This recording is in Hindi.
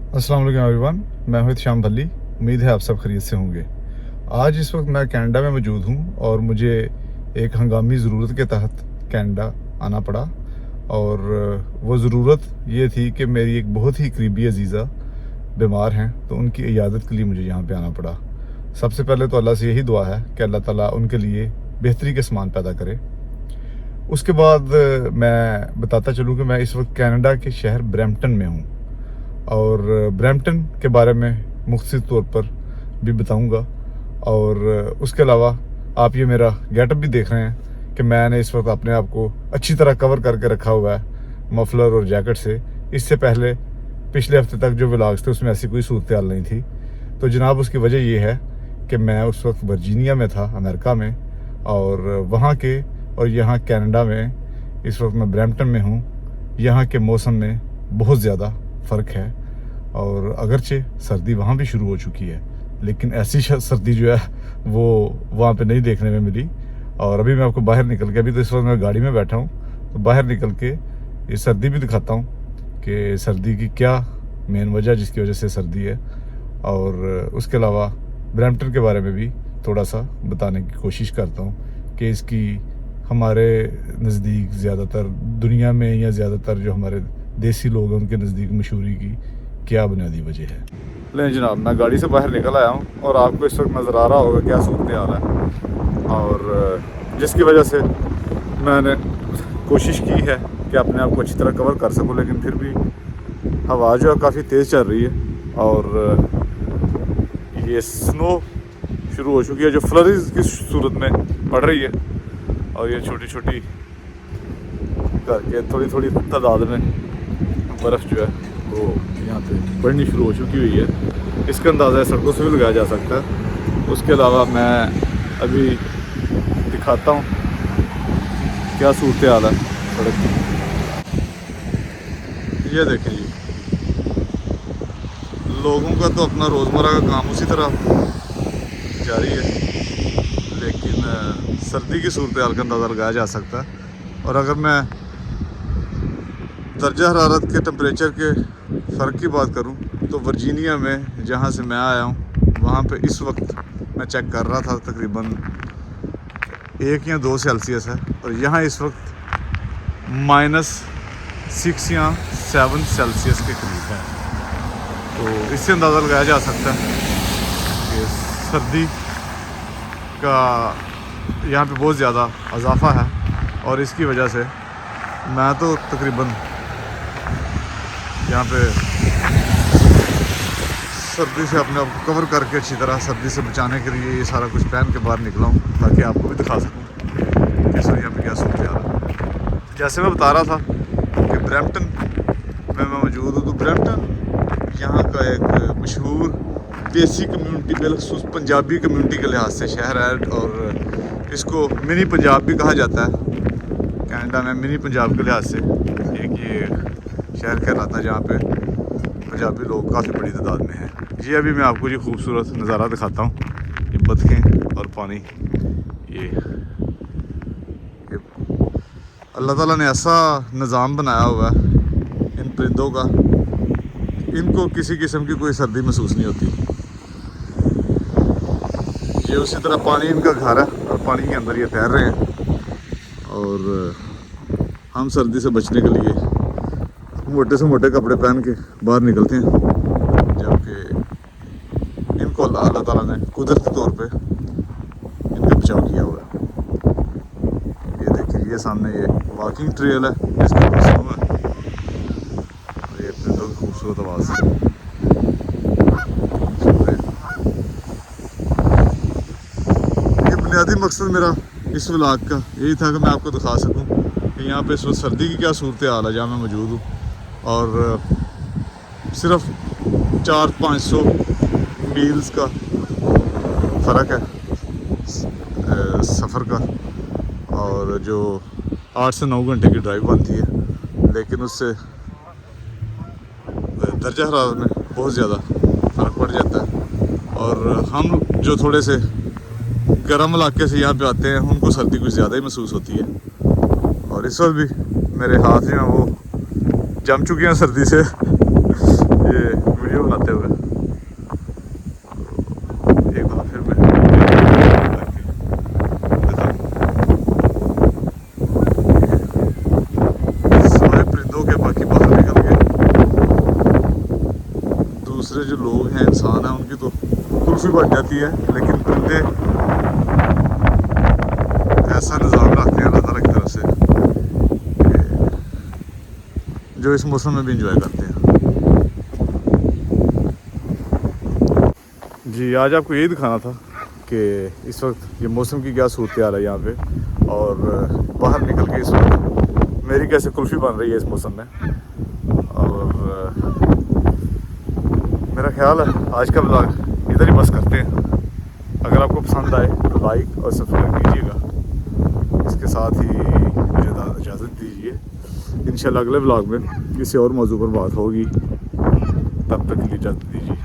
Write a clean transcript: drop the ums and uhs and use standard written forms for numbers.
अस्सलाम वालेकुम एवरीवन, मैं हूं श्याम भल्ली। उम्मीद है आप सब खैरियत से होंगे। आज इस वक्त मैं कनाडा में मौजूद हूं और मुझे एक हंगामी ज़रूरत के तहत कनाडा आना पड़ा। और वो ज़रूरत ये थी कि मेरी एक बहुत ही करीबी अजीज़ा बीमार हैं, तो उनकी इयादत के लिए मुझे यहाँ पे आना पड़ा। सबसे पहले तो अल्लाह से यही दुआ है कि अल्लाह ताला उनके लिए बेहतरी के सामान पैदा करे। उसके बाद मैं बताता चलूँ कि मैं इस वक्त कनाडा के शहर ब्रैम्पटन में हूँ और ब्रैम्पटन के बारे में मुख्तसर तौर पर भी बताऊंगा। और उसके अलावा आप ये मेरा गेटअप भी देख रहे हैं कि मैंने इस वक्त अपने आप को अच्छी तरह कवर करके रखा हुआ है मफलर और जैकेट से। इससे पहले पिछले हफ्ते तक जो व्लॉग्स थे उसमें ऐसी कोई सूरत हाल नहीं थी। तो जनाब उसकी वजह ये है कि मैं उस वक्त वर्जीनिया में था, अमेरिका में, और वहाँ के और यहाँ कनाडा में इस वक्त मैं ब्रैम्पटन में हूँ। यहाँ के मौसम में बहुत ज़्यादा फ़र्क है और अगरचे सर्दी वहाँ भी शुरू हो चुकी है, लेकिन ऐसी सर्दी जो है वो वहाँ पे नहीं देखने में मिली। और अभी मैं आपको बाहर निकल के, अभी तो इस वक्त मैं गाड़ी में बैठा हूँ, तो बाहर निकल के ये सर्दी भी दिखाता हूँ कि सर्दी की क्या मेन वजह जिसकी वजह से सर्दी है। और उसके अलावा ब्रैम्पटन के बारे में भी थोड़ा सा बताने की कोशिश करता हूँ कि इसकी हमारे नज़दीक ज़्यादातर दुनिया में या ज़्यादातर जो हमारे देसी लोग हैं उनके नज़दीक मशहूरी की क्या बुनियादी वजह है। लेकिन जनाब मैं गाड़ी से बाहर निकल आया हूँ और आपको इस वक्त नज़र आ रहा होगा क्या सूरत हाल है, और जिसकी वजह से मैंने कोशिश की है कि अपने आप को अच्छी तरह कवर कर सकूँ, लेकिन फिर भी हवा जो है काफ़ी तेज़ चल रही है और ये स्नो शुरू हो चुकी है जो फ्लरीज की सूरत में पड़ रही है। और ये छोटी छोटी करके थोड़ी थोड़ी तादाद में बर्फ़ जो है वो यहाँ पे पड़नी शुरू हो चुकी हुई है। इसका अंदाज़ा सड़कों से भी लगाया जा सकता है। उसके अलावा मैं अभी दिखाता हूँ क्या सूरत हाल है सड़क की। ये देखें जी, लोगों का तो अपना रोज़मर्रा का काम उसी तरह जारी है, लेकिन सर्दी की सूरत हाल का अंदाज़ा लगाया जा सकता है। और अगर मैं दर्जा हरारत के टेम्परेचर के फ़र्क की बात करूं तो वर्जीनिया में जहां से मैं आया हूं वहां पे इस वक्त मैं चेक कर रहा था तकरीबन 1 या 2 सेल्सियस है, और यहाँ इस वक्त -6 या 7 सेल्सियस के करीब है। तो इससे अंदाज़ा लगाया जा सकता है कि सर्दी का यहाँ पे बहुत ज़्यादा इजाफा है। और इसकी वजह से मैं तो तकरीबन यहाँ पे सर्दी से अपने आप को कवर करके अच्छी तरह सर्दी से बचाने के लिए ये सारा कुछ पहन के बाहर निकला हूँ ताकि आपको भी दिखा सकूँ कि सर यहाँ पे क्या सूरत हाल है। जैसे मैं बता रहा था कि ब्रैम्पटन में मैं मौजूद हूँ, तो ब्रैम्पटन यहाँ का एक मशहूर देसी कम्युनिटी, बिलखसूस पंजाबी कम्युनिटी के लिहाज से शहर है और इसको मिनी पंजाब भी कहा जाता है। कनाडा में मिनी पंजाब के लिहाज से एक ये शहर कहलाता है जहाँ पे पंजाबी लोग काफ़ी बड़ी तादाद में हैं। ये अभी मैं आपको ये खूबसूरत नज़ारा दिखाता हूँ, ये बतखें और पानी। ये अल्लाह ताला ने ऐसा निज़ाम बनाया हुआ है इन परिंदों का, इनको किसी किस्म की कोई सर्दी महसूस नहीं होती। ये उसी तरह पानी इनका घर है और पानी के अंदर ये तैर रहे हैं। और हम सर्दी से बचने के लिए मोटे से मोटे कपड़े पहन के बाहर निकलते हैं, जबकि इनको अल्लाह ताला ने कुदरती तौर पे इनका बचाव किया हुआ है। ये देखिए, ये सामने ये वॉकिंग ट्रेल है जिसके ऊपर स्नो है और ये परिंदों की खूबसूरत आवाज़ है। ये बुनियादी मकसद मेरा इस व्लॉग का यही था कि मैं आपको दिखा सकूं कि यहाँ पे इस वक्त सर्दी की क्या सूरत हाल है जहाँ मैं मौजूद हूँ। और सिर्फ 400-500 मील्स का फ़र्क है सफ़र का, और जो 8 से 9 घंटे की ड्राइव बनती है, लेकिन उससे दर्जा हरारत में बहुत ज़्यादा फ़र्क पड़ जाता है। और हम जो थोड़े से गर्म इलाके से यहाँ पे आते हैं उनको सर्दी कुछ ज़्यादा ही महसूस होती है। और इस वक्त भी मेरे हाथ जो हैं वो जम चुके हैं सर्दी से। ये वीडियो दूसरे जो लोग हैं, इंसान हैं, उनकी तो कुल्फ़ी बन जाती है, लेकिन परिंदे ऐसा निज़ाम रखते हैं अल्लाह ताला की तरफ से जो इस मौसम में भी इंजॉय करते हैं। जी, आज आपको यही दिखाना था कि इस वक्त ये मौसम की क्या सूरत हाल है यहाँ पे, और बाहर निकल के इस वक्त मेरी कैसे कुल्फ़ी बन रही है इस मौसम में। और मेरा ख्याल है आज का ब्लॉग इधर ही बस करते हैं। अगर आपको पसंद आए तो लाइक और सब्सक्राइब कीजिएगा। इसके साथ ही मुझे इजाज़त दीजिए। इंशाल्लाह अगले ब्लॉग में किसी और मौजू पर बात होगी, तब तक के लिए इजाज़त दीजिए।